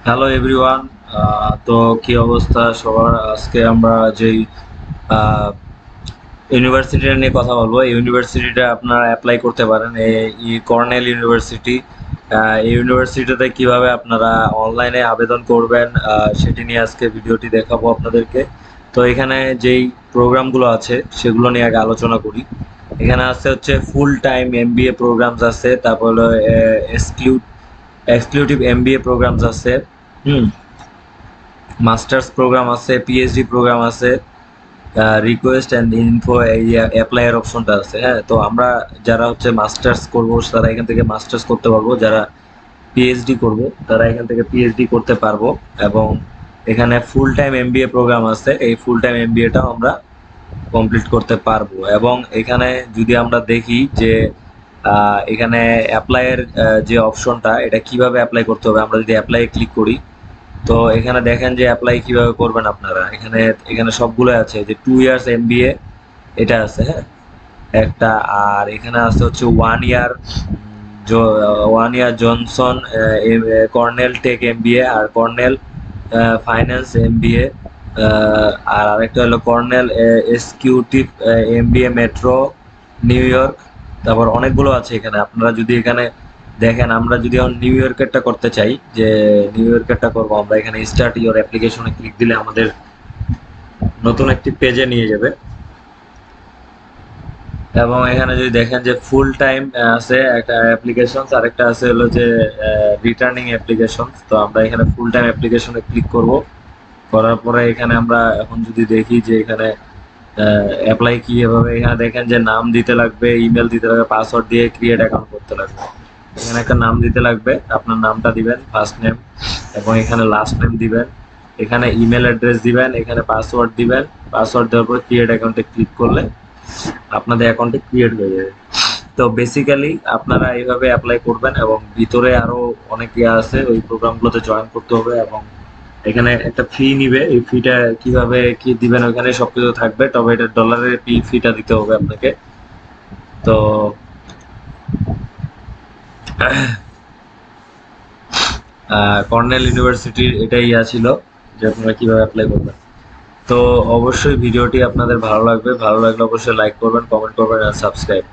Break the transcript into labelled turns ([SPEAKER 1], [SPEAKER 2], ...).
[SPEAKER 1] Hello everyone. তো কি অবস্থা সবার? আজকে আমরা যেই ইউনিভার্সিটিটা নিয়ে কথা বলবো, এই ইউনিভার্সিটিটা আপনারা অ্যাপ্লাই করতে পারেন। এই কর্নেল ইউনিভার্সিটি, এই ইউনিভার্সিটিতে কিভাবে আপনারা অনলাইনে আবেদন করবেন সেটি নিয়ে আজকে ভিডিওটি দেখাবো আপনাদেরকে। তো এখানে যেই প্রোগ্রামগুলো আছে সেগুলো নিয়ে আগে আলোচনা করি। এখানে আছে হচ্ছে ফুল টাইম এমবিএ প্রোগ্রামস আছে, তারপর হলো এক্সক্লুসিভ এমবিএ প্রোগ্রামস আছে, হুম, মাস্টার্স প্রোগ্রাম আছে, পিএইচডি প্রোগ্রাম আছে, রিকোয়েস্ট অ্যান্ড ইনফো এই অ্যাপ্লাইয়ের অপশনটা আছে। হ্যাঁ, তো আমরা যারা হচ্ছে মাস্টার্স করব তারা এখান থেকে মাস্টার্স করতে পারবো, যারা পিএইচডি করব তারা এখান থেকে পিএইচডি করতে পারবো। এবং এখানে ফুল টাইম এমবিএ প্রোগ্রাম আছে, এই ফুল টাইম এমবিএটাও আমরা কমপ্লিট করতে পারবো। এবং এখানে যদি আমরা দেখি যে এখানে অ্যাপ্লাইয়ের যে অপশনটা, এটা কিভাবে অ্যাপ্লাই করতে হবে, আমরা যদি অ্যাপ্লাই ক্লিক করি তো এখানে দেখেন যে অ্যাপ্লাই কিভাবে করবেন আপনারা। এখানে এখানে সবগুলো আছে, যে 2 ইয়ার্স এমবিএ এটা আছে, হ্যাঁ, একটা। আর এখানে আছে হচ্ছে 1 ইয়ার, 1 ইয়ার জনসন কর্নেল টেক এমবিএ, আর কর্নেল ফাইন্যান্স এমবিএ, আর আরেকটা হলো colonel executive MBA metro new York. তারপর অনেকগুলো আছে এখানে। আপনারা যদি এখানে দেখেন, আমরা যদি এখন নিউ ইয়র্কেরটা করতে চাই, যে নিউ ইয়র্কেরটা করবো আমরা, এখানে স্টার্ট ইওর অ্যাপ্লিকেশনে ক্লিক দিলে আমাদের নতুন একটি পেজে নিয়ে যাবে। এবং এখানে যদি দেখেন যে ফুল টাইম আছে একটা অ্যাপ্লিকেশন, আর একটা আছে হলো যে রিটার্নিং অ্যাপ্লিকেশন। তো আমরা এখানে ফুল টাইম অ্যাপ্লিকেশনে ক্লিক করব। করার পরে এখানে আমরা এখন যদি দেখি যে এখানে অ্যাপ্লাই কিভাবে, এখানে দেখেন যে নাম দিতে লাগবে, ইমেল দিতে লাগবে, পাসওয়ার্ড দিয়ে ক্রিয়েট অ্যাকাউন্ট করতে লাগবে। এখানে একটা নাম দিতে লাগবে, আপনার নামটা দিবেন, ফার্স্ট নেম, এবং এখানে লাস্ট নেম দিবেন, এখানে ইমেল অ্যাড্রেস দিবেন, এখানে পাসওয়ার্ড দিবেন। পাসওয়ার্ড দেওয়ার পর ক্রিয়েট অ্যাকাউন্টে ক্লিক করলে আপনাদের অ্যাকাউন্টে ক্রিয়েট হয়ে যাবে। তো বেসিক্যালি আপনারা এইভাবে অ্যাপ্লাই করবেন। এবং ভিতরে আরো অনেক ইয়ে আছে, ওই প্রোগ্রামগুলোতে জয়েন করতে হবে। এবং এখানে একটা ফি নিবে, এই ফিটা কিভাবে কি দিবেন ওখানে সবকিছু থাকবে, তবে এটা ডলারের ফিটা দিতে হবে আপনাকে। তো কর্নেল ইউনিভার্সিটির এটাই ইয়া ছিল, যে আপনারা কিভাবে অ্যাপ্লাই করবেন। তো অবশ্যই ভিডিওটি আপনাদের ভালো লাগবে, ভালো লাগলে অবশ্যই লাইক করবেন, কমেন্ট করবেন আর সাবস্ক্রাইব।